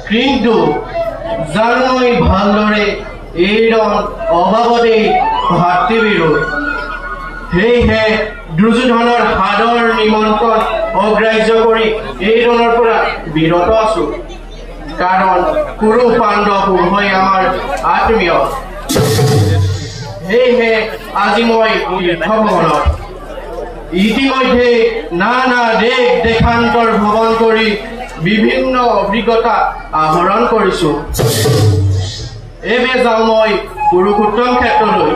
কিন্তু জানমই ভালদৰে এইৰণ অভাৱতে ভাতৃবিৰোধ সেয়েহে দুৰ্যোধনৰ সাদৰ নিমন্ত্ৰণ অগ্ৰাহ্য কৰি এইৰণৰ পৰা বিৰত আছো কাৰণ কুৰু পাণ্ডৱ উভয় আমাৰ আত্মীয় সেয়েহে আজি মই ভ্ৰমণত ইতিমধ্যে নানা দেশ দেশান্তৰ ভ্ৰমণ কৰি বিভিন্ন অভিজ্ঞতা আহৰণ কৰিছো এবে যাওঁ মই কুৰুক্ষেত্ৰলৈ